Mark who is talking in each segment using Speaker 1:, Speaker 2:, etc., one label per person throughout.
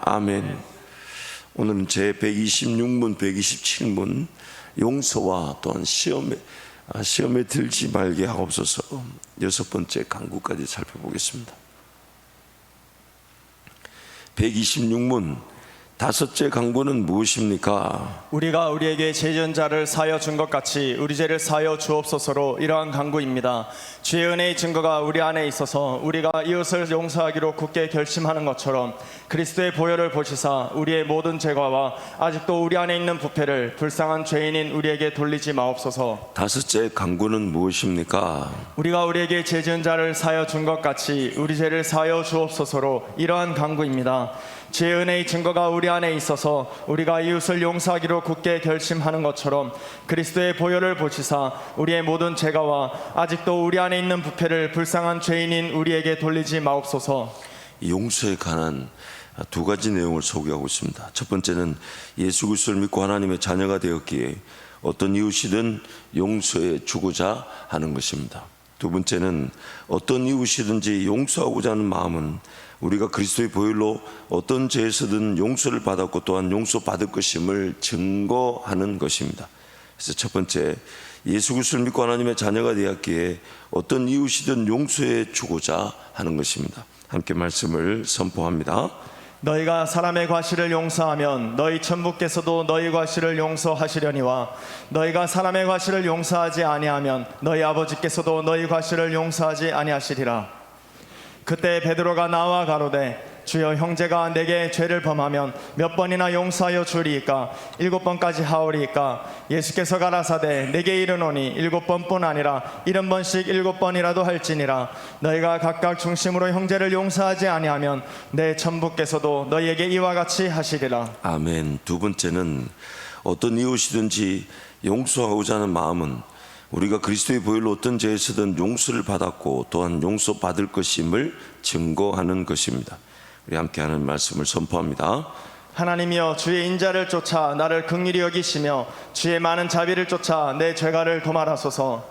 Speaker 1: 아멘. 오늘은 제 126문, 127문 용서와 또한 시험에 들지 말게 하옵소서 여섯 번째 간구까지 살펴보겠습니다. 126문 다섯째 간구는 무엇입니까?
Speaker 2: 우리가 우리에게 죄 지은 자를 사하여 준 것 같이 우리 죄를 사하여 주옵소서로 이러한 간구입니다. 주의 은혜의 증거가 우리 안에 있어서 우리가 이웃을 용서하기로 굳게 결심하는 것처럼 그리스도의 보혈을 보시사 우리의 모든 죄과와 아직도 우리 안에 있는 부패를 불쌍한 죄인인 우리에게 돌리지 마옵소서.
Speaker 1: 다섯째 간구는 무엇입니까?
Speaker 2: 우리가 우리에게 죄 지은 자를 사하여 준 것 같이 우리 죄를 사하여 주옵소서로 이러한 간구입니다. 주의 은혜의 증거가 우리 안에 있어서 우리가 이웃을 용서하기로 굳게 결심하는 것처럼 그리스도의 보혈을 보시사 우리의 모든 죄가와 아직도 우리 안에 있는 부패를 불쌍한 죄인인 우리에게 돌리지 마옵소서.
Speaker 1: 용서에 관한 두 가지 내용을 소개하고 있습니다. 첫 번째는 예수 그리스도를 믿고 하나님의 자녀가 되었기에 어떤 이웃이든 용서해 주고자 하는 것입니다. 두 번째는 어떤 이웃이든지 용서하고자 하는 마음은 우리가 그리스도의 보혈로 어떤 죄에서든 용서를 받았고 또한 용서받을 것임을 증거하는 것입니다. 그래서 첫 번째, 예수 그리스도를 믿고 하나님의 자녀가 되었기에 어떤 이웃이든 용서해 주고자 하는 것입니다. 함께 말씀을 선포합니다.
Speaker 2: 너희가 사람의 과실을 용서하면 너희 천부께서도 너희 과실을 용서하시려니와 너희가 사람의 과실을 용서하지 아니하면 너희 아버지께서도 너희 과실을 용서하지 아니하시리라. 그때 베드로가 나와 가로되 주여 형제가 내게 죄를 범하면 몇 번이나 용서하여 주리이까 7번까지 하오리이까 예수께서 가라사대 내게 이르노니 7번뿐 아니라 70번씩 7번이라도 할지니라. 너희가 각각 중심으로 형제를 용서하지 아니하면 내 천부께서도 너희에게 이와 같이 하시리라.
Speaker 1: 아멘. 두 번째는 어떤 이웃이든지 용서하고자 하는 마음은 우리가 그리스도의 보혈로 어떤 죄에서든 용서를 받았고 또한 용서받을 것임을 증거하는 것입니다. 우리 함께하는 말씀을 선포합니다.
Speaker 2: 하나님이여 주의 인자를 쫓아 나를 긍휼히 여기시며 주의 많은 자비를 쫓아 내 죄가를 도말하소서.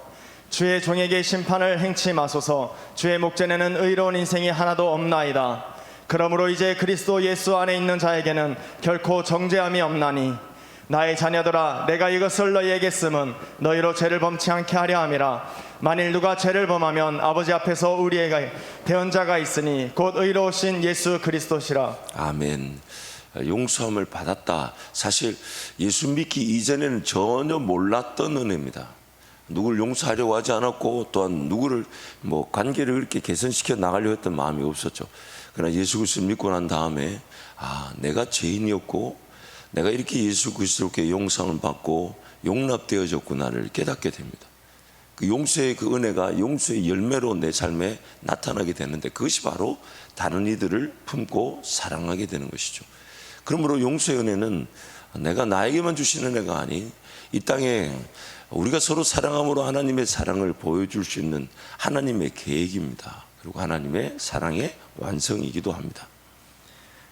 Speaker 2: 주의 종에게 심판을 행치 마소서. 주의 목전에는 의로운 인생이 하나도 없나이다. 그러므로 이제 그리스도 예수 안에 있는 자에게는 결코 정죄함이 없나니 나의 자녀들아 내가 이것을 너희에게 쓰면 너희로 죄를 범치 않게 하려 함이라. 만일 누가 죄를 범하면 아버지 앞에서 우리에게 대언자가 있으니 곧 의로우신 예수 그리스도시라.
Speaker 1: 아멘. 용서함을 받았다. 사실 예수 믿기 이전에는 전혀 몰랐던 은혜입니다. 누구를 용서하려고 하지 않았고 또한 누구를 관계를 그렇게 개선시켜 나가려고 했던 마음이 없었죠. 그러나 예수 그리스도를 믿고 난 다음에 내가 죄인이었고 내가 이렇게 예수 그리스도께 용서를 받고 용납되어졌구나를 깨닫게 됩니다. 그 용서의 그 은혜가 용서의 열매로 내 삶에 나타나게 되는데 그것이 바로 다른 이들을 품고 사랑하게 되는 것이죠. 그러므로 용서의 은혜는 내가 나에게만 주신 은혜가 아닌 이 땅에 우리가 서로 사랑함으로 하나님의 사랑을 보여줄 수 있는 하나님의 계획입니다. 그리고 하나님의 사랑의 완성이기도 합니다.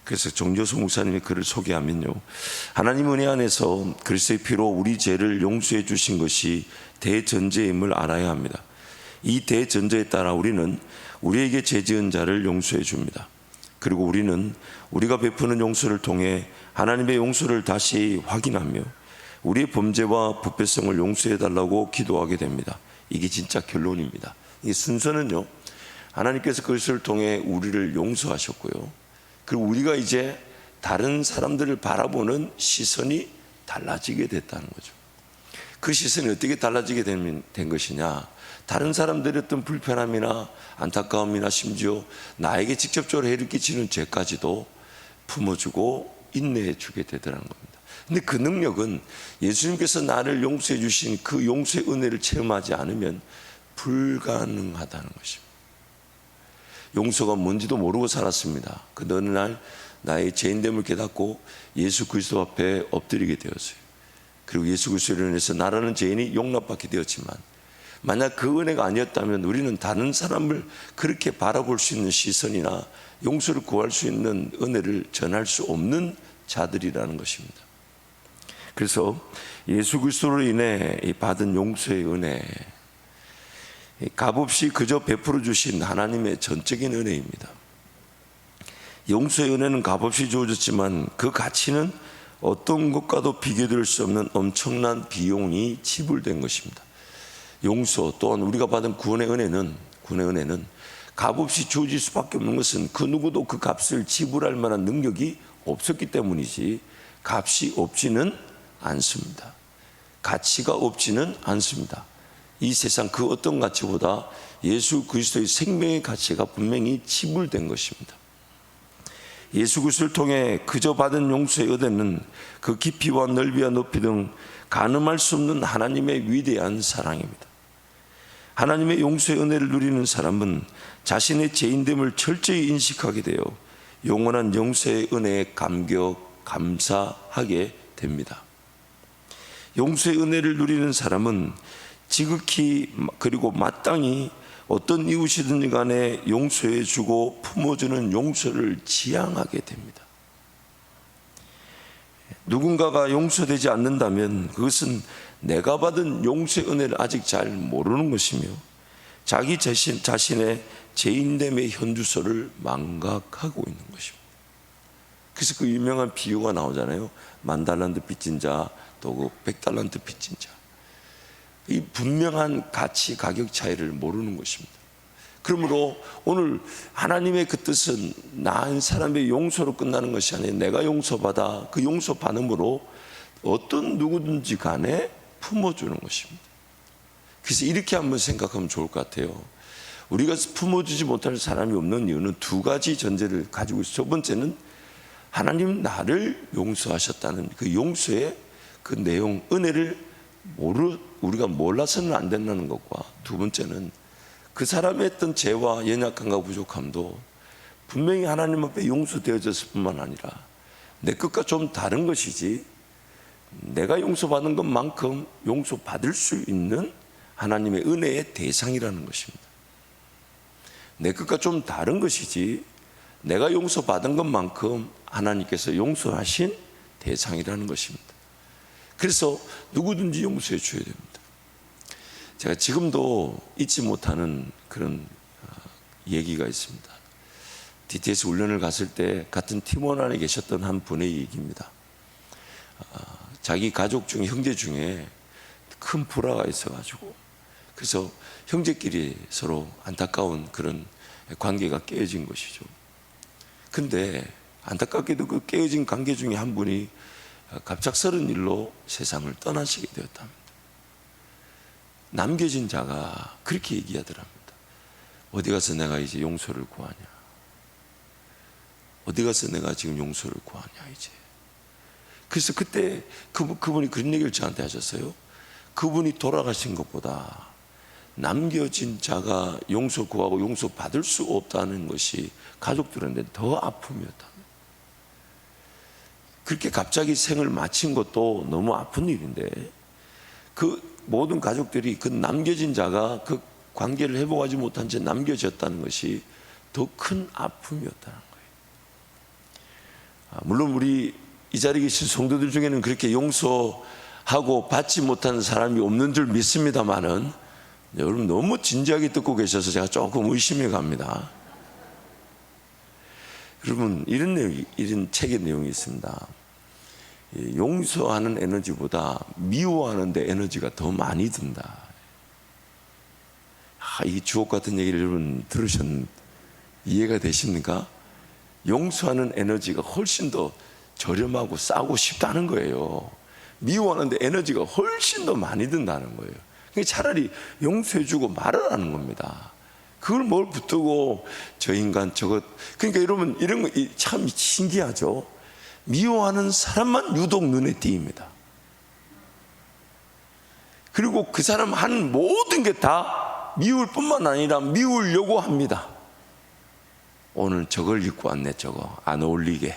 Speaker 1: 그래서 정조수 목사님의 글을 소개하면요, 하나님 은혜 안에서 그리스도의 피로 우리 죄를 용서해 주신 것이 대전제임을 알아야 합니다. 이 대전제에 따라 우리는 우리에게 죄 지은 자를 용서해 줍니다. 그리고 우리는 우리가 베푸는 용서를 통해 하나님의 용서를 다시 확인하며 우리의 범죄와 부패성을 용서해 달라고 기도하게 됩니다. 이게 진짜 결론입니다. 이 순서는요, 하나님께서 그리스도를 통해 우리를 용서하셨고요, 그리고 우리가 이제 다른 사람들을 바라보는 시선이 달라지게 됐다는 거죠. 그 시선이 어떻게 달라지게 된 것이냐, 다른 사람들의 어떤 불편함이나 안타까움이나 심지어 나에게 직접적으로 해를 끼치는 죄까지도 품어주고 인내해 주게 되더라는 겁니다. 근데 그 능력은 예수님께서 나를 용서해 주신 그 용서의 은혜를 체험하지 않으면 불가능하다는 것입니다. 용서가 뭔지도 모르고 살았습니다. 그 어느 날 나의 죄인됨을 깨닫고 예수 그리스도 앞에 엎드리게 되었어요. 그리고 예수 그리스도로 인해서 나라는 죄인이 용납받게 되었지만 만약 그 은혜가 아니었다면 우리는 다른 사람을 그렇게 바라볼 수 있는 시선이나 용서를 구할 수 있는 은혜를 전할 수 없는 자들이라는 것입니다. 그래서 예수 그리스도로 인해 받은 용서의 은혜, 값없이 그저 베풀어 주신 하나님의 전적인 은혜입니다. 용서의 은혜는 값없이 주어졌지만 그 가치는 어떤 것과도 비교될 수 없는 엄청난 비용이 지불된 것입니다. 용서 또한 우리가 받은 구원의 은혜는 값없이 주어질 수밖에 없는 것은 그 누구도 그 값을 지불할 만한 능력이 없었기 때문이지 값이 없지는 않습니다. 가치가 없지는 않습니다. 이 세상 그 어떤 가치보다 예수 그리스도의 생명의 가치가 분명히 지불된 것입니다. 예수 그리스도를 통해 그저 받은 용서의 은혜는 그 깊이와 넓이와 높이 등 가늠할 수 없는 하나님의 위대한 사랑입니다. 하나님의 용서의 은혜를 누리는 사람은 자신의 죄인됨을 철저히 인식하게 되어 영원한 용서의 은혜에 감사하게 됩니다. 용서의 은혜를 누리는 사람은 지극히 그리고 마땅히 어떤 이웃이든지 간에 용서해 주고 품어주는 용서를 지향하게 됩니다. 누군가가 용서되지 않는다면 그것은 내가 받은 용서의 은혜를 아직 잘 모르는 것이며 자기 자신의 죄인됨의 현주소를 망각하고 있는 것입니다. 그래서 그 유명한 비유가 나오잖아요. 10,000달란트 빚진 자, 또 그 100달란트 빚진 자. 이 분명한 가치, 가격 차이를 모르는 것입니다. 그러므로 오늘 하나님의 그 뜻은 나 한 사람의 용서로 끝나는 것이 아니라 내가 용서받아 그 용서받음으로 어떤 누구든지 간에 품어주는 것입니다. 그래서 이렇게 한번 생각하면 좋을 것 같아요. 우리가 품어주지 못할 사람이 없는 이유는 두 가지 전제를 가지고 있어요. 첫 번째는 하나님 나를 용서하셨다는 그 용서의 그 내용, 은혜를 우리가 몰라서는 안 된다는 것과, 두 번째는 그 사람의 어떤 죄와 연약함과 부족함도 분명히 하나님 앞에 용서되어졌을 뿐만 아니라 내 것과 좀 다른 것이지 내가 용서받은 것만큼 용서받을 수 있는 하나님의 은혜의 대상이라는 것입니다. 내 것과 좀 다른 것이지 내가 용서받은 것만큼 하나님께서 용서하신 대상이라는 것입니다. 그래서 누구든지 용서해 줘야 됩니다. 제가 지금도 잊지 못하는 그런 얘기가 있습니다. DTS 훈련을 갔을 때 같은 팀원 안에 계셨던 한 분의 얘기입니다. 자기 가족 중에, 형제 중에 큰 불화가 있어가지고 그래서 형제끼리 서로 안타까운 그런 관계가 깨어진 것이죠. 근데 안타깝게도 그 깨어진 관계 중에 한 분이 갑작스런 일로 세상을 떠나시게 되었답니다. 남겨진 자가 그렇게 얘기하더랍니다. 어디 가서 내가 이제 용서를 구하냐? 어디 가서 내가 지금 용서를 구하냐 이제. 그래서 그때 그분이 그런 얘기를 저한테 하셨어요. 그분이 돌아가신 것보다 남겨진 자가 용서 구하고 용서 받을 수 없다는 것이 가족들한테 더 아픔이었다. 그렇게 갑자기 생을 마친 것도 너무 아픈 일인데 그 모든 가족들이 그 남겨진 자가 그 관계를 회복하지 못한 채 남겨졌다는 것이 더 큰 아픔이었다는 거예요. 물론 우리 이 자리에 계신 성도들 중에는 그렇게 용서하고 받지 못하는 사람이 없는 줄 믿습니다만은 여러분 너무 진지하게 듣고 계셔서 제가 조금 의심해 갑니다. 여러분 이런 책의 내용이 있습니다. 용서하는 에너지보다 미워하는 데 에너지가 더 많이 든다. 이 주옥 같은 얘기를 여러분 들으셨는데 이해가 되십니까? 용서하는 에너지가 훨씬 더 저렴하고 싸고 쉽다는 거예요. 미워하는데 에너지가 훨씬 더 많이 든다는 거예요. 그러니까 차라리 용서해주고 말하라는 겁니다. 그걸 뭘 붙들고 저 인간 저것. 그러니까 여러분 이런 거 참 신기하죠. 미워하는 사람만 유독 눈에 띄입니다. 그리고 그 사람 한 모든 게 다 미울 뿐만 아니라 미우려고 합니다. 오늘 저걸 입고 왔네. 저거 안 어울리게.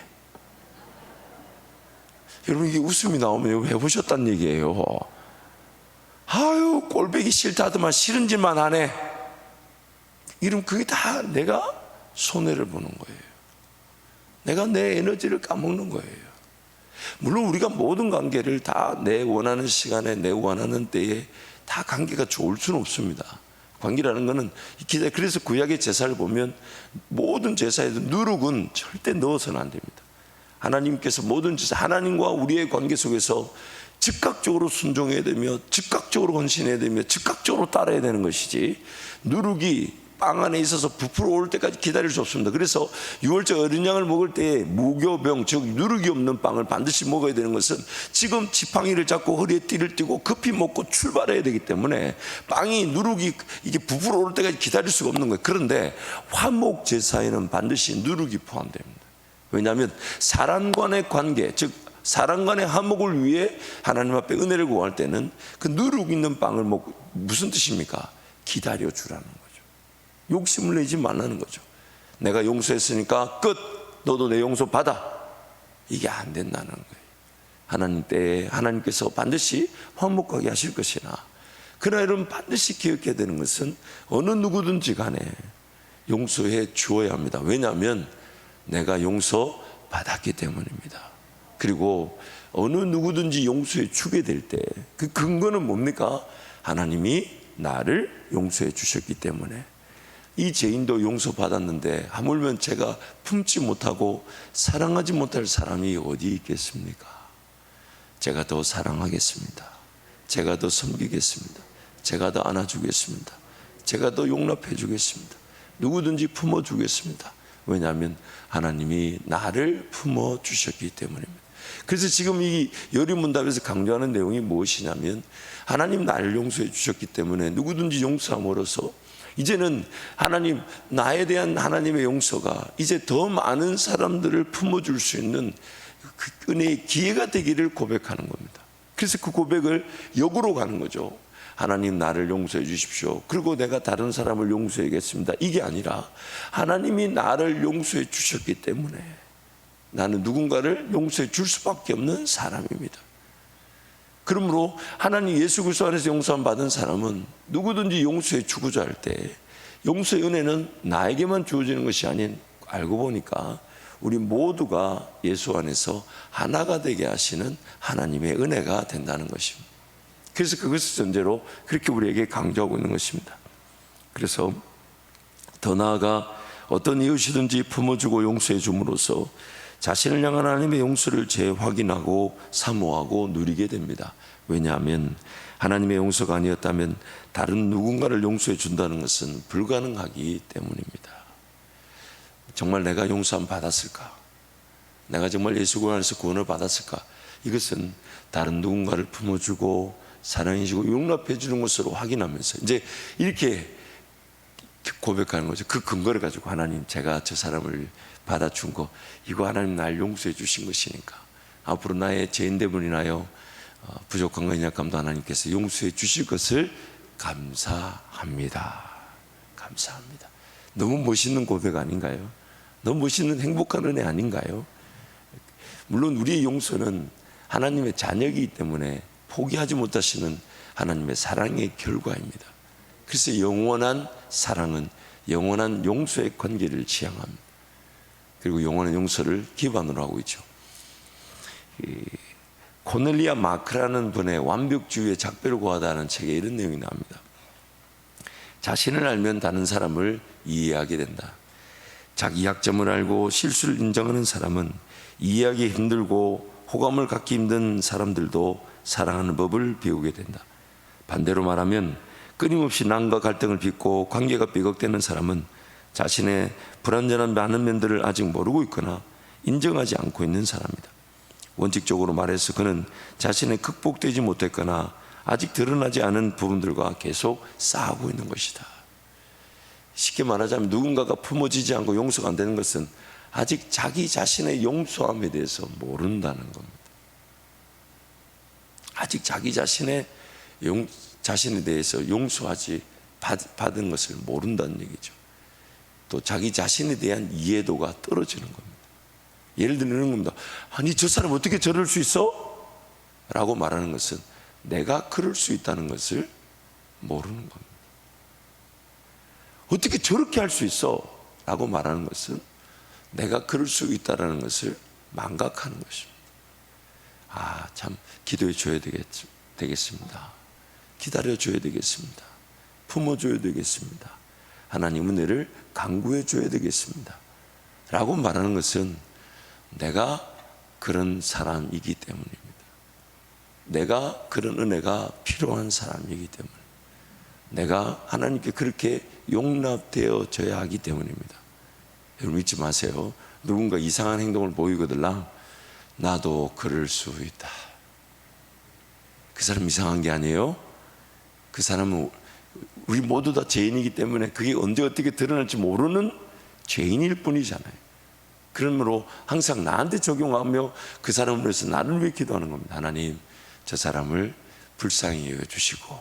Speaker 1: 여러분 이게 웃음이 나오면 해보셨단 얘기예요. 아유 꼴보기 싫다더만 싫은 짓만 하네. 이러면 그게 다 내가 손해를 보는 거예요. 내가 내 에너지를 까먹는 거예요. 물론 우리가 모든 관계를 다 내 원하는 시간에 내 원하는 때에 다 관계가 좋을 수는 없습니다. 관계라는 것은 그래서 구약의 제사를 보면 모든 제사에도 누룩은 절대 넣어서는 안 됩니다. 하나님께서 모든 제사, 하나님과 우리의 관계 속에서 즉각적으로 순종해야 되며 즉각적으로 헌신해야 되며 즉각적으로 따라야 되는 것이지, 누룩이 빵 안에 있어서 부풀어 올 때까지 기다릴 수 없습니다. 그래서 유월절 어린 양을 먹을 때 무교병, 즉 누룩이 없는 빵을 반드시 먹어야 되는 것은 지금 지팡이를 잡고 허리에 띠를 띠고 급히 먹고 출발해야 되기 때문에 빵이 누룩이 이게 부풀어 올 때까지 기다릴 수가 없는 거예요. 그런데 화목 제사에는 반드시 누룩이 포함됩니다. 왜냐하면 사람 간의 관계, 즉 사람 간의 화목을 위해 하나님 앞에 은혜를 구할 때는 그 누룩 있는 빵을 먹고, 무슨 뜻입니까? 기다려 주라는 거죠. 욕심을 내지 말라는 거죠. 내가 용서했으니까 끝, 너도 내 용서 받아, 이게 안 된다는 거예요. 하나님 때에 하나님께서 반드시 화목하게 하실 것이나, 그러나 여러분 반드시 기억해야 되는 것은 어느 누구든지 간에 용서해 주어야 합니다. 왜냐하면 내가 용서 받았기 때문입니다. 그리고 어느 누구든지 용서해 주게 될 때 그 근거는 뭡니까? 하나님이 나를 용서해 주셨기 때문에. 이 죄인도 용서받았는데 하물며 제가 품지 못하고 사랑하지 못할 사람이 어디 있겠습니까? 제가 더 사랑하겠습니다. 제가 더 섬기겠습니다. 제가 더 안아주겠습니다. 제가 더 용납해 주겠습니다. 누구든지 품어주겠습니다. 왜냐하면 하나님이 나를 품어주셨기 때문입니다. 그래서 지금 이 여리문답에서 강조하는 내용이 무엇이냐면, 하나님 나를 용서해 주셨기 때문에 누구든지 용서함으로써 이제는 하나님, 나에 대한 하나님의 용서가 이제 더 많은 사람들을 품어줄 수 있는 그 은혜의 기회가 되기를 고백하는 겁니다. 그래서 그 고백을 역으로 가는 거죠. 하나님 나를 용서해 주십시오. 그리고 내가 다른 사람을 용서하겠습니다. 이게 아니라 하나님이 나를 용서해 주셨기 때문에 나는 누군가를 용서해 줄 수밖에 없는 사람입니다. 그러므로 하나님 예수 그리스도 안에서 용서함 받은 사람은 누구든지 용서해 주고자 할 때 용서의 은혜는 나에게만 주어지는 것이 아닌, 알고 보니까 우리 모두가 예수 안에서 하나가 되게 하시는 하나님의 은혜가 된다는 것입니다. 그래서 그것을 전제로 그렇게 우리에게 강조하고 있는 것입니다. 그래서 더 나아가 어떤 이웃이든지 품어주고 용서해 줌으로써 자신을 향한 하나님의 용서를 재확인하고 사모하고 누리게 됩니다. 왜냐하면 하나님의 용서가 아니었다면 다른 누군가를 용서해 준다는 것은 불가능하기 때문입니다. 정말 내가 용서함 받았을까? 내가 정말 예수 안에서 구원을 받았을까? 이것은 다른 누군가를 품어주고 사랑해주고 용납해 주는 것으로 확인하면서 이제 이렇게 고백하는 거죠. 그 근거를 가지고 하나님, 제가 저 사람을 받아준 거, 이거 하나님 날 용서해 주신 것이니까 앞으로 나의 죄인됨을 인하여 부족한 것 약함도 하나님께서 용서해 주실 것을 감사합니다. 감사합니다. 너무 멋있는 고백 아닌가요? 너무 멋있는 행복한 은혜 아닌가요? 물론 우리의 용서는 하나님의 자녀이기 때문에 포기하지 못하시는 하나님의 사랑의 결과입니다. 그래서 영원한 사랑은 영원한 용서의 관계를 지향합니다. 그리고 영원한 용서를 기반으로 하고 있죠. 코넬리아 마크라는 분의 완벽주의의 작별을 구하다는 책에 이런 내용이 나옵니다. 자신을 알면 다른 사람을 이해하게 된다. 자기 약점을 알고 실수를 인정하는 사람은 이해하기 힘들고 호감을 갖기 힘든 사람들도 사랑하는 법을 배우게 된다. 반대로 말하면 끊임없이 난과 갈등을 빚고 관계가 삐걱대는 사람은 자신의 불완전한 많은 면들을 아직 모르고 있거나 인정하지 않고 있는 사람이다. 원칙적으로 말해서 그는 자신의 극복되지 못했거나 아직 드러나지 않은 부분들과 계속 싸우고 있는 것이다. 쉽게 말하자면 누군가가 품어지지 않고 용서가 안 되는 것은 아직 자기 자신의 용서함에 대해서 모른다는 겁니다. 아직 자기 자신에 대해서 용서하지 받은 것을 모른다는 얘기죠. 또 자기 자신에 대한 이해도가 떨어지는 겁니다. 예를 들면 이런 겁니다. 아니 저 사람 어떻게 저럴 수 있어? 라고 말하는 것은 내가 그럴 수 있다는 것을 모르는 겁니다. 어떻게 저렇게 할 수 있어? 라고 말하는 것은 내가 그럴 수 있다는 것을 망각하는 것입니다. 참 기도해 줘야 되겠습니다. 기다려 줘야 되겠습니다. 품어줘야 되겠습니다. 하나님 은혜를 간구해 줘야 되겠습니다. 라고 말하는 것은 내가 그런 사람이기 때문입니다. 내가 그런 은혜가 필요한 사람이기 때문에, 내가 하나님께 그렇게 용납되어져야 하기 때문입니다. 여러분 잊지 마세요. 누군가 이상한 행동을 보이거들랑 나도 그럴 수 있다. 그 사람 이상한 게 아니에요. 그 사람은 우리 모두 다 죄인이기 때문에 그게 언제 어떻게 드러날지 모르는 죄인일 뿐이잖아요. 그러므로 항상 나한테 적용하며 그 사람을 위해서 나를 위해 기도하는 겁니다. 하나님, 저 사람을 불쌍히 여겨주시고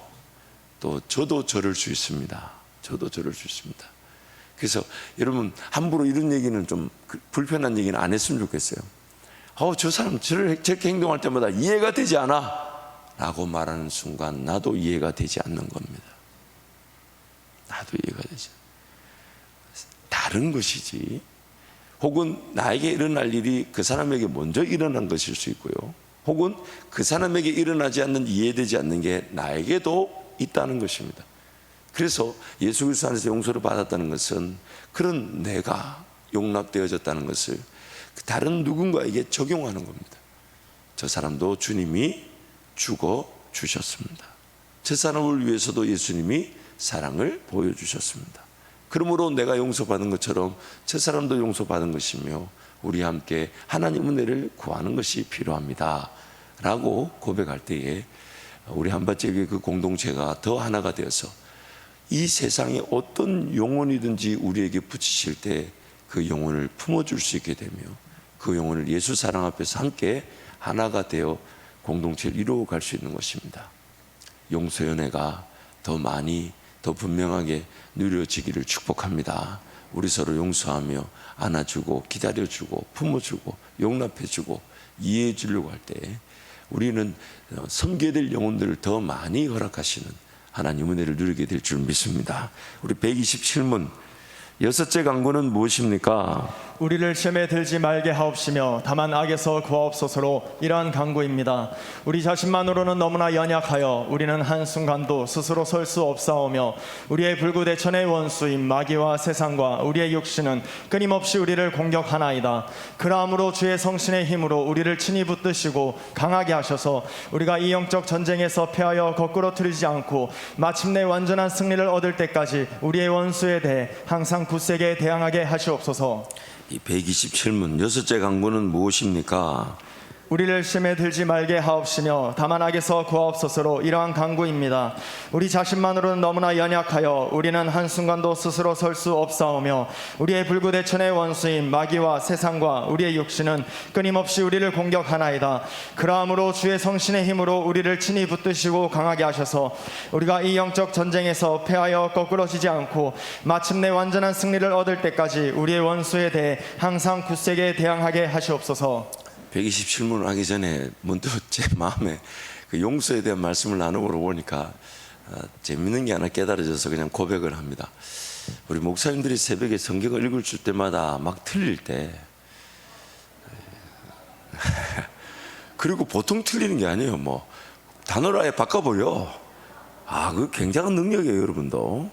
Speaker 1: 또 저도 저럴 수 있습니다. 저도 저럴 수 있습니다. 그래서 여러분 함부로 이런 얘기는 좀 불편한 얘기는 안 했으면 좋겠어요. 저 사람 저렇게 행동할 때마다 이해가 되지 않아 라고 말하는 순간 나도 이해가 되지 않는 겁니다. 나도 이해가 되지 않아. 다른 것이지. 혹은 나에게 일어날 일이 그 사람에게 먼저 일어난 것일 수 있고요, 혹은 그 사람에게 일어나지 않는, 이해되지 않는 게 나에게도 있다는 것입니다. 그래서 예수 그리스도 안에서 용서를 받았다는 것은 그런 내가 용납되어졌다는 것을 다른 누군가에게 적용하는 겁니다. 저 사람도 주님이 죽어 주셨습니다. 저 사람을 위해서도 예수님이 사랑을 보여주셨습니다. 그러므로 내가 용서받은 것처럼 저 사람도 용서받은 것이며 우리 함께 하나님 은혜를 구하는 것이 필요합니다 라고 고백할 때에 우리 한밭제교회 그 공동체가 더 하나가 되어서 이 세상에 어떤 영혼이든지 우리에게 붙이실 때 그 영혼을 품어줄 수 있게 되며 그 영혼을 예수 사랑 앞에서 함께 하나가 되어 공동체를 이루어갈 수 있는 것입니다. 용서의 은혜가 더 많이 더 분명하게 누려지기를 축복합니다. 우리 서로 용서하며 안아주고 기다려주고 품어주고 용납해주고 이해해주려고 할 때 우리는 섬겨야 될 영혼들을 더 많이 허락하시는 하나님 은혜를 누리게 될 줄 믿습니다. 우리 127문 여섯째 강구는 무엇입니까?
Speaker 2: 우리를 시험에 들지 말게 하옵시며 다만 악에서 구하옵소서로 이러한 강구입니다. 우리 자신만으로는 너무나 연약하여 우리는 한순간도 스스로 설 수 없사오며 우리의 불구대천의 원수인 마귀와 세상과 우리의 육신은 끊임없이 우리를 공격하나이다. 그러므로 주의 성신의 힘으로 우리를 친히 붙드시고 강하게 하셔서 우리가 이 영적 전쟁에서 패하여 거꾸로 틀리지 않고 마침내 완전한 승리를 얻을 때까지 우리의 원수에 대해 항상 굳세게 대항하게 하시옵소서.
Speaker 1: 이 127문 여섯째 강구는 무엇입니까?
Speaker 2: 우리를 시험에 들지 말게 하옵시며 다만 악에서 구하옵소서로 이러한 강구입니다. 우리 자신만으로는 너무나 연약하여 우리는 한순간도 스스로 설 수 없사오며 우리의 불구대천의 원수인 마귀와 세상과 우리의 육신은 끊임없이 우리를 공격하나이다. 그러므로 주의 성신의 힘으로 우리를 친히 붙드시고 강하게 하셔서 우리가 이 영적 전쟁에서 패하여 거꾸러지지 않고 마침내 완전한 승리를 얻을 때까지 우리의 원수에 대해 항상 굳세게 대항하게 하시옵소서.
Speaker 1: 127문을 하기 전에 문득 제 마음에 그 용서에 대한 말씀을 나누고 보니까 재밌는 게 하나 깨달아져서 그냥 고백을 합니다. 우리 목사님들이 새벽에 성경을 읽을 때마다 막 틀릴 때 그리고 보통 틀리는 게 아니에요. 뭐 단어를 아예 바꿔버려. 그 굉장한 능력이에요, 여러분도.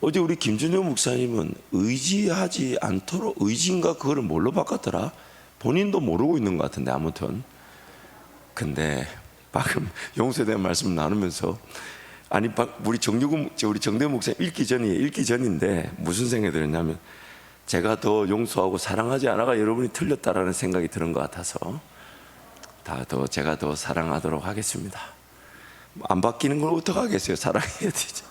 Speaker 1: 어제 우리 김준영 목사님은 의지하지 않도록 의지인가 그거를 뭘로 바꿨더라? 본인도 모르고 있는 것 같은데 아무튼. 근데 방금 용서에 대한 말씀을 나누면서 우리 정대 목사님 읽기 전인데 무슨 생각이 들었냐면 제가 더 용서하고 사랑하지 않아가 여러분이 틀렸다라는 생각이 드는 것 같아서 제가 더 사랑하도록 하겠습니다. 안 바뀌는 걸 어떡하겠어요. 사랑해야 되죠.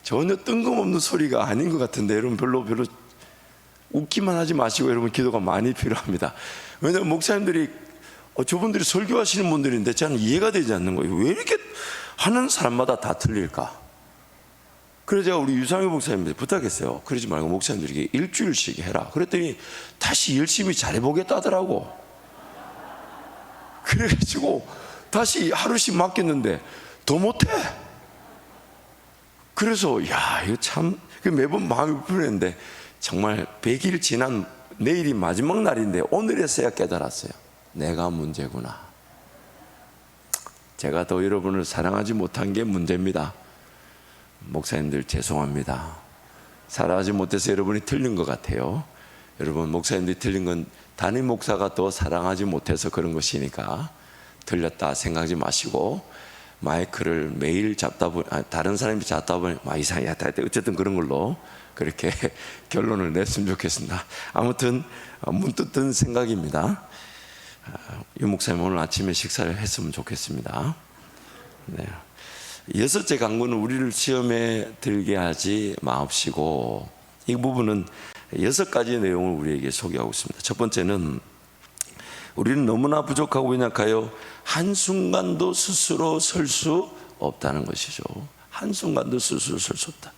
Speaker 1: 전혀 뜬금없는 소리가 아닌 것 같은데 여러분 별로 웃기만 하지 마시고 여러분 기도가 많이 필요합니다. 왜냐하면 목사님들이 저분들이 설교하시는 분들인데 저는 이해가 되지 않는 거예요. 왜 이렇게 하는 사람마다 다 틀릴까? 그래서 제가 우리 유상희 목사님한테 부탁했어요. 그러지 말고 목사님들에게 일주일씩 해라. 그랬더니 다시 열심히 잘해보겠다 하더라고. 그래가지고 다시 하루씩 맡겼는데 더 못해. 그래서 이거 참 매번 마음이 불편했는데 정말 100일 지난 내일이 마지막 날인데 오늘에서야 깨달았어요. 내가 문제구나. 제가 더 여러분을 사랑하지 못한 게 문제입니다. 목사님들 죄송합니다. 사랑하지 못해서 여러분이 틀린 것 같아요. 여러분, 목사님들이 틀린 건 담임 목사가 또 사랑하지 못해서 그런 것이니까 틀렸다 생각하지 마시고, 마이크를 매일 잡다 보니 다른 사람이 잡다 보니 이상하다, 어쨌든 그런 걸로 그렇게 결론을 냈으면 좋겠습니다. 아무튼 문득 든 생각입니다. 유 목사님 오늘 아침에 식사를 했으면 좋겠습니다. 네. 여섯째 강구는 우리를 시험에 들게 하지 마옵시고, 이 부분은 6가지 내용을 우리에게 소개하고 있습니다. 첫 번째는 우리는 너무나 부족하고 연약하여 한순간도 스스로 설 수 없다는 것이죠. 한순간도 스스로 설 수 없다.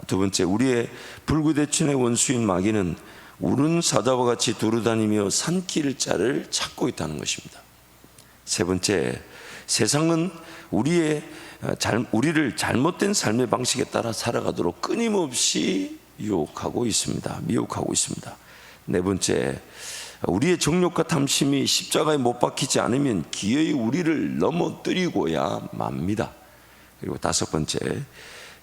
Speaker 1: 두 번째, 우리의 불구대천의 원수인 마귀는 우는 사자와 같이 두루다니며 산길 자를 찾고 있다는 것입니다. 세 번째, 세상은 우리를 잘못된 삶의 방식에 따라 살아가도록 끊임없이 유혹하고 있습니다. 미혹하고 있습니다. 네 번째, 우리의 정욕과 탐심이 십자가에 못 박히지 않으면 기어이 우리를 넘어뜨리고야 맙니다. 그리고 다섯 번째,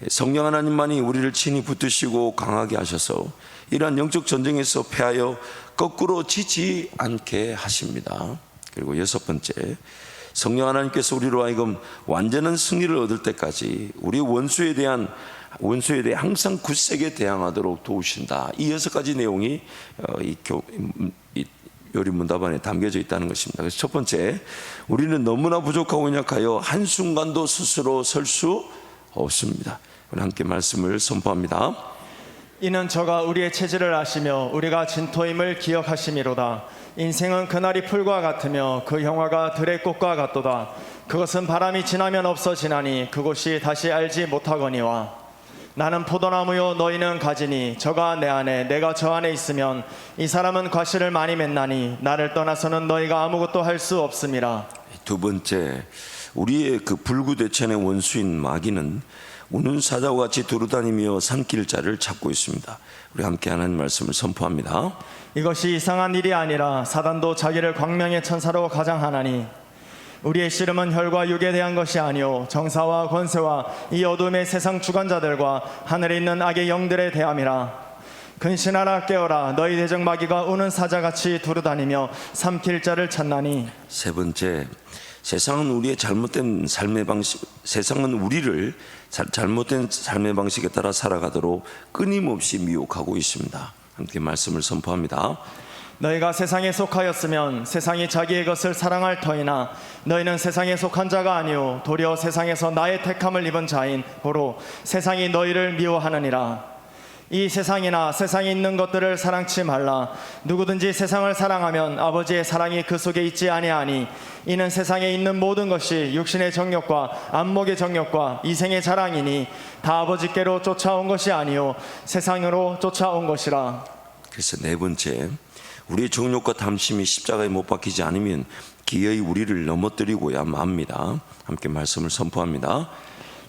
Speaker 1: 성령 하나님만이 우리를 친히 붙드시고 강하게 하셔서 이러한 영적 전쟁에서 패하여 거꾸로 지지 않게 하십니다. 그리고 여섯 번째, 성령 하나님께서 우리로 하여금 완전한 승리를 얻을 때까지 우리 원수에 대해 항상 굳세게 대항하도록 도우신다. 이 6가지 내용이 이 요리문답안에 담겨져 있다는 것입니다. 그래서 첫 번째, 우리는 너무나 부족하고 연약하여 한순간도 스스로 설 수 없습니다. 우리 함께 말씀을 선포합니다.
Speaker 2: 이는 저가 우리의 체질을 아시며 우리가 진토임을 기억하심이로다. 인생은 그날이 풀과 같으며 그 형화가 들의 꽃과 같도다. 그것은 바람이 지나면 없어지나니 그곳이 다시 알지 못하거니와. 나는 포도나무요 너희는 가지니 저가 내 안에 내가 저 안에 있으면 이 사람은 과실을 많이 맺나니 나를 떠나서는 너희가 아무것도 할 수 없음이라.
Speaker 1: 두 번째, 우리의 그 불구대천의 원수인 마귀는 우는 사자와 같이 두루다니며 산길 자를 찾고 있습니다. 우리 함께 하나님 말씀을 선포합니다.
Speaker 2: 이것이 이상한 일이 아니라 사단도 자기를 광명의 천사로 가장하나니 우리의 씨름은 혈과 육에 대한 것이 아니요 정사와 권세와 이 어둠의 세상 주관자들과 하늘에 있는 악의 영들에 대함이라. 근신하라 깨어라. 너희 대적 마귀가 우는 사자같이 두루다니며 삼킬 자를 찾나니.
Speaker 1: 세 번째, 세상은 우리의 잘못된 삶의 방식, 세상은 우리를 잘못된 삶의 방식에 따라 살아가도록 끊임없이 미혹하고 있습니다. 함께 말씀을 선포합니다.
Speaker 2: 너희가 세상에 속하였으면 세상이 자기의 것을 사랑할 터이나 너희는 세상에 속한 자가 아니요 도리어 세상에서 나의 택함을 입은 자인 고로 세상이 너희를 미워하느니라. 이 세상이나 세상에 있는 것들을 사랑치 말라. 누구든지 세상을 사랑하면 아버지의 사랑이 그 속에 있지 아니하니 이는 세상에 있는 모든 것이 육신의 정욕과 안목의 정욕과 이생의 자랑이니 다 아버지께로 쫓아온 것이 아니요 세상으로 쫓아온 것이라.
Speaker 1: 그래서 네 번째, 우리의 정욕과 탐심이 십자가에 못 박히지 않으면 기어이 우리를 넘어뜨리고야 맙니다. 함께 말씀을 선포합니다.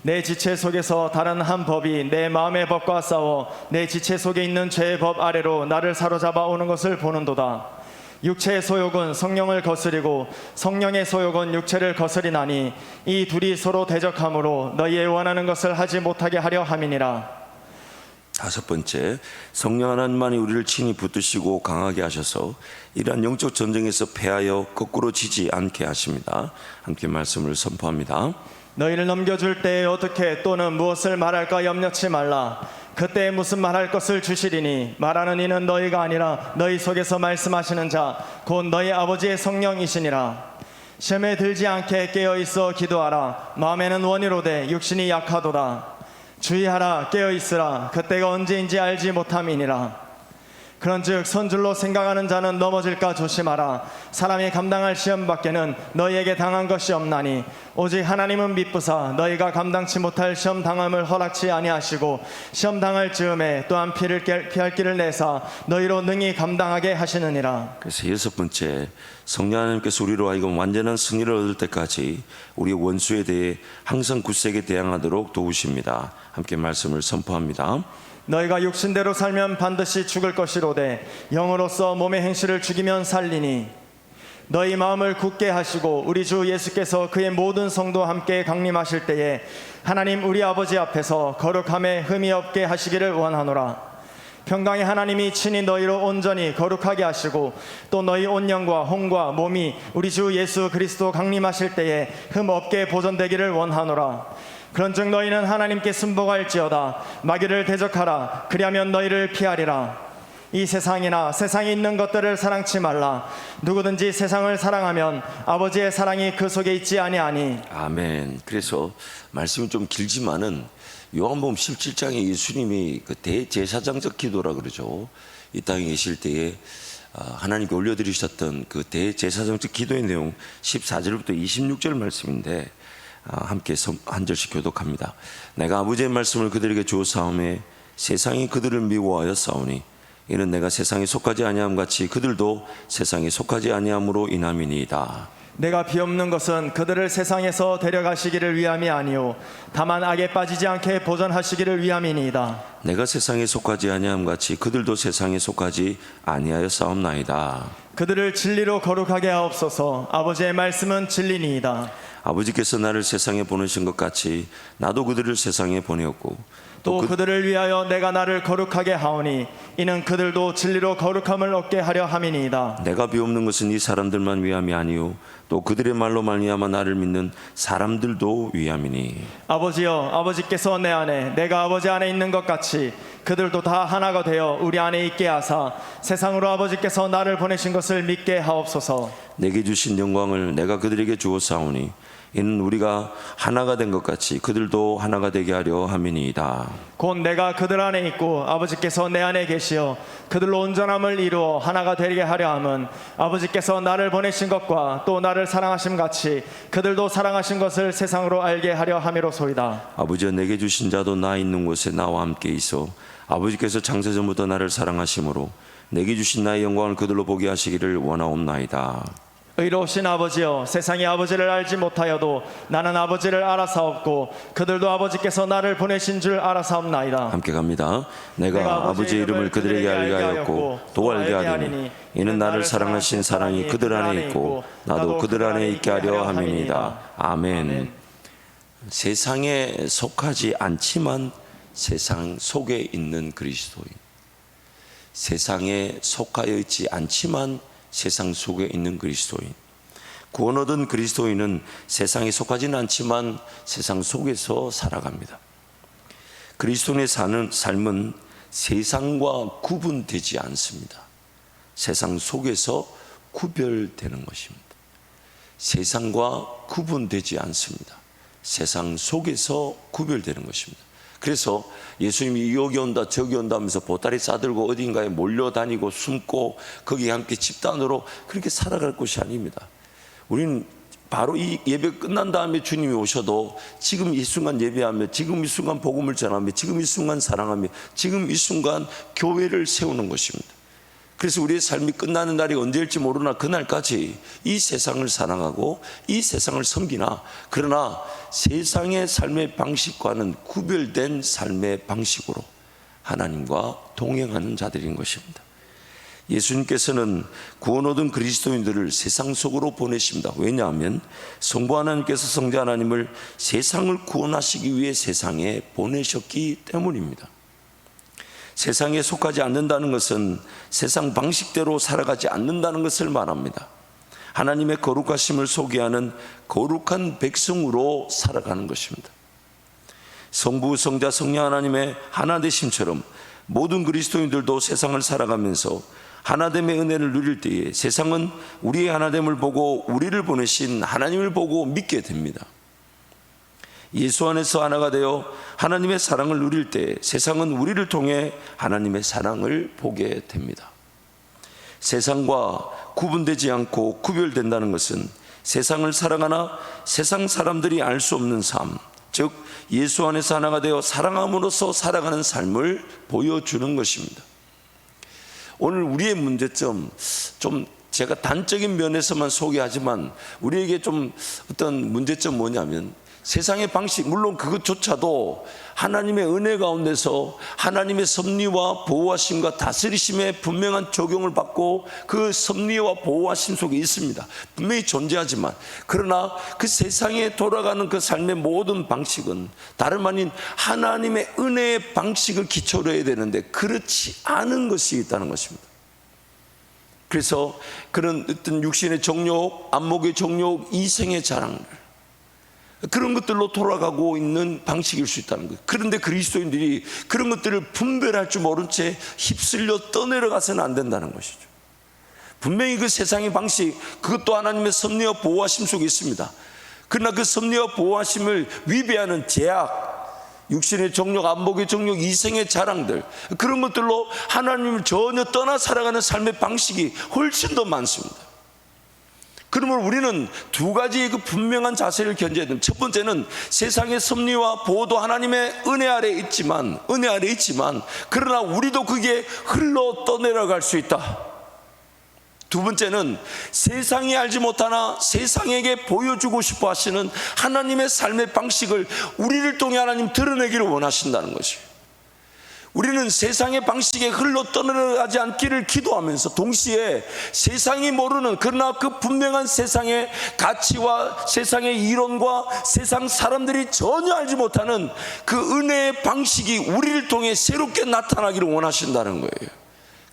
Speaker 2: 내 지체 속에서 다른 한 법이 내 마음의 법과 싸워 내 지체 속에 있는 죄의 법 아래로 나를 사로잡아 오는 것을 보는도다. 육체의 소욕은 성령을 거스리고 성령의 소욕은 육체를 거스리나니 이 둘이 서로 대적하므로 너희의 원하는 것을 하지 못하게 하려 함이니라.
Speaker 1: 다섯 번째, 성령 하나님만이 우리를 친히 붙드시고 강하게 하셔서 이러한 영적 전쟁에서 패하여 거꾸로 지지 않게 하십니다. 함께 말씀을 선포합니다.
Speaker 2: 너희를 넘겨줄 때에 어떻게 또는 무엇을 말할까 염려치 말라. 그때 무슨 말할 것을 주시리니 말하는 이는 너희가 아니라 너희 속에서 말씀하시는 자 곧 너희 아버지의 성령이시니라. 시험에 들지 않게 깨어있어 기도하라. 마음에는 원이로되 육신이 약하도다. 주의하라. 깨어있으라. 그때가 언제인지 알지 못함이니라. 그런즉 선줄로 생각하는 자는 넘어질까 조심하라. 사람이 감당할 시험 밖에는 너희에게 당한 것이 없나니 오직 하나님은 미쁘사 너희가 감당치 못할 시험 당함을 허락치 아니하시고 시험 당할 즈음에 또한 피할 길을 내사 너희로 능히 감당하게 하시느니라.
Speaker 1: 그래서 여섯 번째, 성령 하나님께서 우리로 하여금 완전한 승리를 얻을 때까지 우리 원수에 대해 항상 굳세게 대항하도록 도우십니다. 함께 말씀을 선포합니다.
Speaker 2: 너희가 육신대로 살면 반드시 죽을 것이로되 영으로서 몸의 행실을 죽이면 살리니 너희 마음을 굳게 하시고 우리 주 예수께서 그의 모든 성도와 함께 강림하실 때에 하나님 우리 아버지 앞에서 거룩함에 흠이 없게 하시기를 원하노라. 평강의 하나님이 친히 너희로 온전히 거룩하게 하시고 또 너희 온 영과 혼과 몸이 우리 주 예수 그리스도 강림하실 때에 흠 없게 보존되기를 원하노라. 그런즉 너희는 하나님께 순복할지어다. 마귀를 대적하라. 그리하면 너희를 피하리라. 이 세상이나 세상에 있는 것들을 사랑치 말라. 누구든지 세상을 사랑하면 아버지의 사랑이 그 속에 있지 아니하니.
Speaker 1: 아멘. 그래서 말씀이 좀 길지만은 요한복음 17장에 예수님이 그 대제사장적 기도라 그러죠. 이 땅에 계실 때에 하나님께 올려드리셨던 그 대제사장적 기도의 내용 14절부터 26절 말씀인데 함께 한 절씩 교독합니다. 내가 아버지의 말씀을 그들에게 주었사오매 세상이 그들을 미워하여 싸우니 이는 내가 세상에 속하지 아니함 같이 그들도 세상에 속하지 아니함으로 인함이니이다.
Speaker 2: 내가 비옵는 것은 그들을 세상에서 데려가시기를 위함이 아니오 다만 악에 빠지지 않게 보존하시기를 위함이니이다.
Speaker 1: 내가 세상에 속하지 아니함 같이 그들도 세상에 속하지 아니하여 싸움나이다.
Speaker 2: 그들을 진리로 거룩하게 하옵소서. 아버지의 말씀은 진리니이다.
Speaker 1: 아버지께서 나를 세상에 보내신 것 같이 나도 그들을 세상에 보내었고
Speaker 2: 또 그들을 위하여 내가 나를 거룩하게 하오니 이는 그들도 진리로 거룩함을 얻게 하려 함이니이다.
Speaker 1: 내가 비옵는 것은 이 사람들만 위함이 아니요 또 그들의 말로 말미암아 나를 믿는 사람들도 위함이니.
Speaker 2: 아버지여, 아버지께서 내 안에 내가 아버지 안에 있는 것 같이 그들도 다 하나가 되어 우리 안에 있게 하사 세상으로 아버지께서 나를 보내신 것을 믿게 하옵소서.
Speaker 1: 내게 주신 영광을 내가 그들에게 주었사오니 이는 우리가 하나가 된 것 같이 그들도 하나가 되게 하려 함이니이다.
Speaker 2: 곧 내가 그들 안에 있고 아버지께서 내 안에 계시어 그들로 온전함을 이루어 하나가 되게 하려 함은 아버지께서 나를 보내신 것과 또 나를 사랑하심 같이 그들도 사랑하신 것을 세상으로 알게 하려 함이로소이다.
Speaker 1: 아버지여, 내게 주신 자도 나 있는 곳에 나와 함께 있어 아버지께서 창세전부터 나를 사랑하심으로 내게 주신 나의 영광을 그들로 보게 하시기를 원하옵나이다.
Speaker 2: 의로우신 아버지여, 세상이 아버지를 알지 못하여도 나는 아버지를 알아사옵고 그들도 아버지께서 나를 보내신 줄 알아사옵나이다.
Speaker 1: 함께 갑니다. 내가 아버지의 이름을 그들에게 알게 하였고 또 알게 하리니 이는 나를 사랑하신 사랑이 그들 안에 있고 나도 그들 안에 있게 하려 함이니이다. 아멘. 세상에 속하지 않지만 세상 속에 있는 그리스도인, 세상에 속하여 있지 않지만 세상 속에 있는 그리스도인, 구원 얻은 그리스도인은 세상에 속하지는 않지만 세상 속에서 살아갑니다. 그리스도인의 사는 삶은 세상과 구분되지 않습니다. 세상 속에서 구별되는 것입니다. 세상과 구분되지 않습니다. 세상 속에서 구별되는 것입니다. 그래서 예수님이 여기 온다 저기 온다 하면서 보따리 싸들고 어딘가에 몰려다니고 숨고 거기에 함께 집단으로 그렇게 살아갈 것이 아닙니다. 우리는 바로 이 예배 끝난 다음에 주님이 오셔도 지금 이 순간 예배하며 지금 이 순간 복음을 전하며 지금 이 순간 사랑하며 지금 이 순간 교회를 세우는 것입니다. 그래서 우리의 삶이 끝나는 날이 언제일지 모르나 그날까지 이 세상을 사랑하고 이 세상을 섬기나, 그러나 세상의 삶의 방식과는 구별된 삶의 방식으로 하나님과 동행하는 자들인 것입니다. 예수님께서는 구원 얻은 그리스도인들을 세상 속으로 보내십니다. 왜냐하면 성부 하나님께서 성자 하나님을 세상을 구원하시기 위해 세상에 보내셨기 때문입니다. 세상에 속하지 않는다는 것은 세상 방식대로 살아가지 않는다는 것을 말합니다. 하나님의 거룩하심을 소개하는 거룩한 백성으로 살아가는 것입니다. 성부, 성자, 성령 하나님의 하나되심처럼 모든 그리스도인들도 세상을 살아가면서 하나됨의 은혜를 누릴 때에 세상은 우리의 하나됨을 보고 우리를 보내신 하나님을 보고 믿게 됩니다. 예수 안에서 하나가 되어 하나님의 사랑을 누릴 때 세상은 우리를 통해 하나님의 사랑을 보게 됩니다. 세상과 구분되지 않고 구별된다는 것은 세상을 살아가나 세상 사람들이 알 수 없는 삶, 즉 예수 안에서 하나가 되어 사랑함으로써 살아가는 삶을 보여주는 것입니다. 오늘 우리의 문제점, 좀 제가 단적인 면에서만 소개하지만 우리에게 좀 어떤 문제점 뭐냐면, 세상의 방식, 물론 그것조차도 하나님의 은혜 가운데서 하나님의 섭리와 보호하심과 다스리심의 분명한 적용을 받고 그 섭리와 보호하심 속에 있습니다. 분명히 존재하지만, 그러나 그 세상에 돌아가는 그 삶의 모든 방식은 다름 아닌 하나님의 은혜의 방식을 기초로 해야 되는데 그렇지 않은 것이 있다는 것입니다. 그래서 그런 어떤 육신의 정욕, 안목의 정욕, 이생의 자랑들, 그런 것들로 돌아가고 있는 방식일 수 있다는 거예요. 그런데 그리스도인들이 그런 것들을 분별할 줄 모른 채 휩쓸려 떠내려가서는 안 된다는 것이죠. 분명히 그 세상의 방식, 그것도 하나님의 섭리와 보호하심 속에 있습니다. 그러나 그 섭리와 보호하심을 위배하는 제약, 육신의 정욕, 안목의 정욕, 이생의 자랑들, 그런 것들로 하나님을 전혀 떠나 살아가는 삶의 방식이 훨씬 더 많습니다. 그러므로 우리는 두 가지의 그 분명한 자세를 견져야 됩니다. 첫 번째는 세상의 섭리와 보호도 하나님의 은혜 아래 있지만 그러나 우리도 그게 흘러 떠내려갈 수 있다. 두 번째는 세상이 알지 못하나 세상에게 보여주고 싶어 하시는 하나님의 삶의 방식을 우리를 통해 하나님 드러내기를 원하신다는 것이에요. 우리는 세상의 방식에 흘러 떠내려가지 않기를 기도하면서 동시에 세상이 모르는, 그러나 그 분명한 세상의 가치와 세상의 이론과 세상 사람들이 전혀 알지 못하는 그 은혜의 방식이 우리를 통해 새롭게 나타나기를 원하신다는 거예요.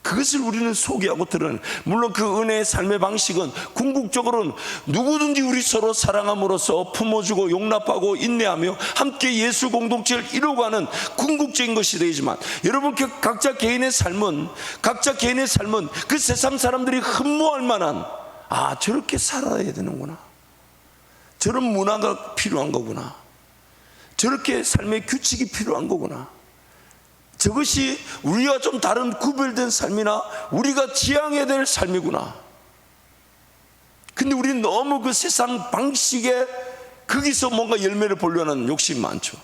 Speaker 1: 그것을 우리는 소개하고 드러내는, 물론 그 은혜의 삶의 방식은 궁극적으로는 누구든지 우리 서로 사랑함으로써 품어주고 용납하고 인내하며 함께 예수 공동체를 이루어가는 궁극적인 것이 되지만, 여러분 각자 개인의 삶은 그 세상 사람들이 흠모할 만한, 저렇게 살아야 되는구나, 저런 문화가 필요한 거구나, 저렇게 삶의 규칙이 필요한 거구나, 저것이 우리와 좀 다른 구별된 삶이나 우리가 지향해야 될 삶이구나. 근데 우리는 너무 그 세상 방식에 거기서 뭔가 열매를 보려는 욕심이 많죠.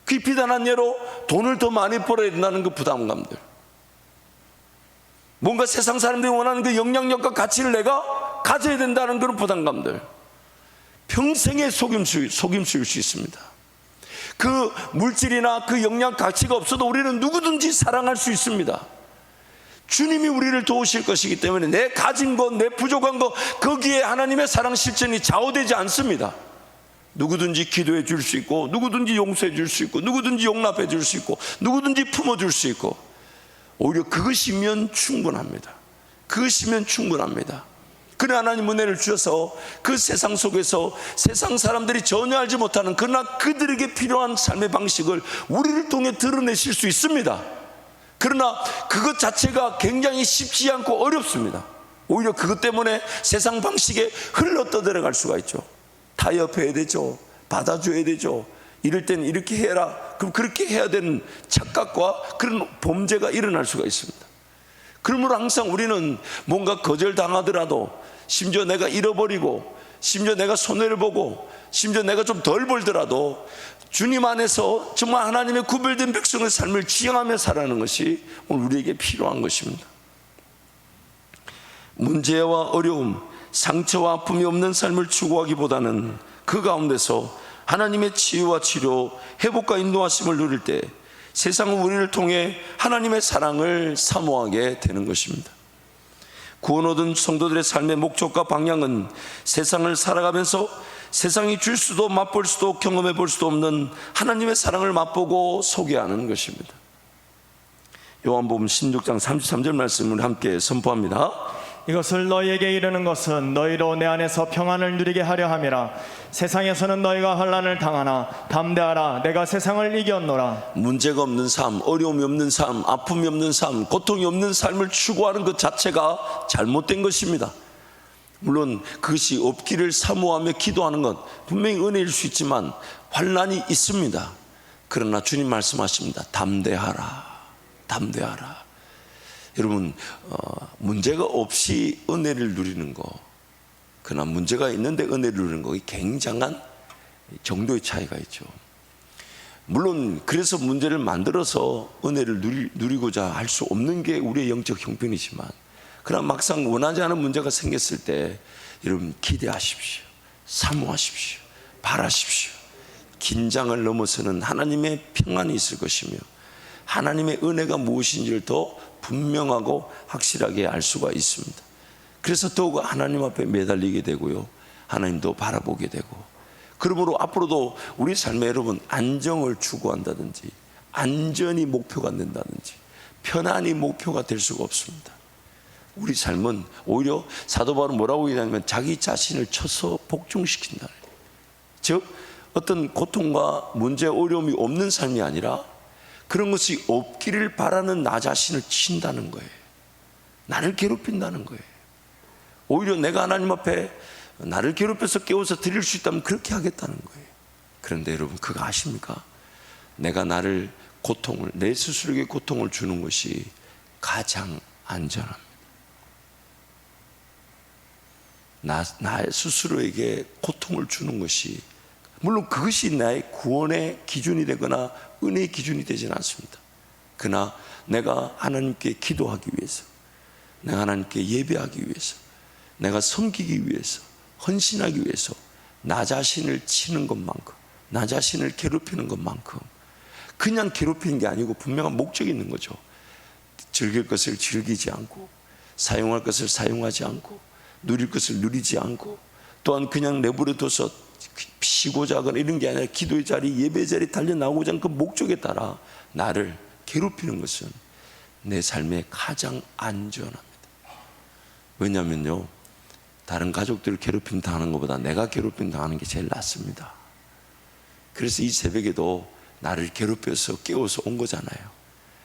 Speaker 1: 그 비단한 예로 돈을 더 많이 벌어야 된다는 그 부담감들, 뭔가 세상 사람들이 원하는 그 영향력과 가치를 내가 가져야 된다는 그런 부담감들, 평생의 속임수일 수 있습니다. 그 물질이나 그 영양 가치가 없어도 우리는 누구든지 사랑할 수 있습니다. 주님이 우리를 도우실 것이기 때문에 내 가진 것, 내 부족한 것, 거기에 하나님의 사랑 실천이 좌우되지 않습니다. 누구든지 기도해 줄 수 있고, 누구든지 용서해 줄 수 있고, 누구든지 용납해 줄 수 있고, 누구든지 품어줄 수 있고, 오히려 그것이면 충분합니다. 그래 하나님 은혜를 주셔서 그 세상 속에서 세상 사람들이 전혀 알지 못하는, 그러나 그들에게 필요한 삶의 방식을 우리를 통해 드러내실 수 있습니다. 그러나 그것 자체가 굉장히 쉽지 않고 어렵습니다. 오히려 그것 때문에 세상 방식에 흘러 떠들어갈 수가 있죠. 타협해야 되죠, 받아줘야 되죠, 이럴 때는 이렇게 해라, 그럼 그렇게 해야 되는 착각과 그런 범죄가 일어날 수가 있습니다. 그러므로 항상 우리는 뭔가 거절당하더라도, 심지어 내가 잃어버리고, 심지어 내가 손해를 보고, 심지어 내가 좀 덜 벌더라도 주님 안에서 정말 하나님의 구별된 백성의 삶을 지향하며 살아가는 것이 오늘 우리에게 필요한 것입니다. 문제와 어려움, 상처와 아픔이 없는 삶을 추구하기보다는 그 가운데서 하나님의 치유와 치료, 회복과 인도하심을 누릴 때 세상은 우리를 통해 하나님의 사랑을 사모하게 되는 것입니다. 구원 얻은 성도들의 삶의 목적과 방향은 세상을 살아가면서 세상이 줄 수도 맛볼 수도 경험해 볼 수도 없는 하나님의 사랑을 맛보고 소개하는 것입니다. 요한복음 16장 33절 말씀을 함께 선포합니다.
Speaker 2: 이것을 너희에게 이르는 것은 너희로 내 안에서 평안을 누리게 하려 함이라. 세상에서는 너희가 환난을 당하나 담대하라, 내가 세상을 이겼노라.
Speaker 1: 문제가 없는 삶, 어려움이 없는 삶, 아픔이 없는 삶, 고통이 없는 삶을 추구하는 것 자체가 잘못된 것입니다. 물론 그것이 없기를 사모하며 기도하는 것 분명히 은혜일 수 있지만 환난이 있습니다. 그러나 주님 말씀하십니다. 담대하라. 여러분, 문제가 없이 은혜를 누리는 거, 그러나 문제가 있는데 은혜를 누리는 거, 굉장한 정도의 차이가 있죠. 물론 그래서 문제를 만들어서 은혜를 누리고자 할 수 없는 게 우리의 영적 형편이지만, 그러나 막상 원하지 않은 문제가 생겼을 때 여러분 기대하십시오. 사모하십시오. 바라십시오. 긴장을 넘어서는 하나님의 평안이 있을 것이며 하나님의 은혜가 무엇인지를 더 분명하고 확실하게 알 수가 있습니다. 그래서 더욱 하나님 앞에 매달리게 되고요, 하나님도 바라보게 되고, 그러므로 앞으로도 우리 삶에 여러분 안정을 추구한다든지 안전이 목표가 안 된다든지 편안이 목표가 될 수가 없습니다. 우리 삶은 오히려 사도 바울은 뭐라고 얘기하냐면 자기 자신을 쳐서 복종시킨다. 즉 어떤 고통과 문제 어려움이 없는 삶이 아니라 그런 것이 없기를 바라는 나 자신을 친다는 거예요. 나를 괴롭힌다는 거예요. 오히려 내가 하나님 앞에 나를 괴롭혀서 깨워서 드릴 수 있다면 그렇게 하겠다는 거예요. 그런데 여러분 그거 아십니까? 내가 나를 고통을, 내 스스로에게 고통을 주는 것이 가장 안전합니다. 나 스스로에게 고통을 주는 것이, 물론 그것이 나의 구원의 기준이 되거나 은혜의 기준이 되지는 않습니다. 그러나 내가 하나님께 기도하기 위해서, 내가 하나님께 예배하기 위해서, 내가 섬기기 위해서, 헌신하기 위해서 나 자신을 치는 것만큼, 나 자신을 괴롭히는 것만큼 그냥 괴롭히는 게 아니고 분명한 목적이 있는 거죠. 즐길 것을 즐기지 않고, 사용할 것을 사용하지 않고, 누릴 것을 누리지 않고, 또한 그냥 내버려둬서 쉬고자 하거나 이런 게 아니라 기도의 자리, 예배의 자리 달려나오고자 하는 그 목적에 따라 나를 괴롭히는 것은 내 삶에 가장 안전합니다. 왜냐하면요, 다른 가족들을 괴롭힘 당하는 것보다 내가 괴롭힘 당하는 게 제일 낫습니다. 그래서 이 새벽에도 나를 괴롭혀서 깨워서 온 거잖아요.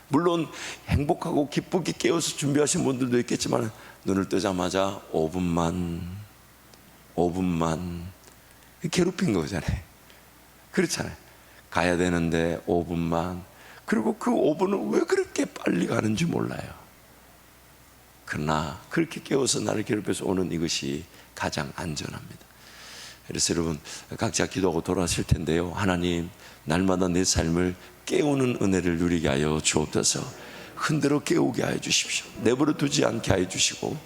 Speaker 1: 물론 행복하고 기쁘게 깨워서 준비하신 분들도 있겠지만 눈을 뜨자마자 5분만 괴롭힌 거잖아요. 그렇잖아요. 가야 되는데 5분만, 그리고 그 5분은 왜 그렇게 빨리 가는지 몰라요. 그러나 그렇게 깨워서 나를 괴롭혀서 오는 이것이 가장 안전합니다. 그래서 여러분 각자 기도하고 돌아가실 텐데요, 하나님 날마다 내 삶을 깨우는 은혜를 누리게 하여 주옵소서. 흔들어 깨우게 하여 주십시오. 내버려 두지 않게 하여 주시고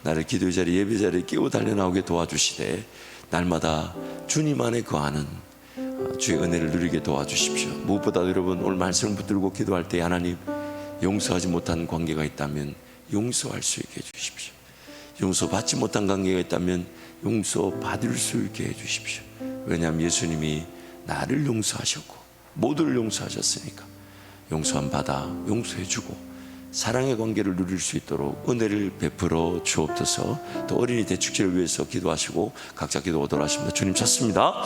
Speaker 1: 나를 기도의 자리, 예배 자리에 깨워 달려나오게 도와주시되 날마다 주님 안에 거하는 주의 은혜를 누리게 도와주십시오. 무엇보다 여러분 오늘 말씀을 붙들고 기도할 때 하나님, 용서하지 못한 관계가 있다면 용서할 수 있게 해주십시오. 용서받지 못한 관계가 있다면 용서받을 수 있게 해주십시오. 왜냐하면 예수님이 나를 용서하셨고 모두를 용서하셨으니까 용서함 받아 용서해주고 사랑의 관계를 누릴 수 있도록 은혜를 베풀어 주옵소서. 또 어린이 대축제를 위해서 기도하시고 각자 기도 오도록 하십니다. 주님 찾습니다.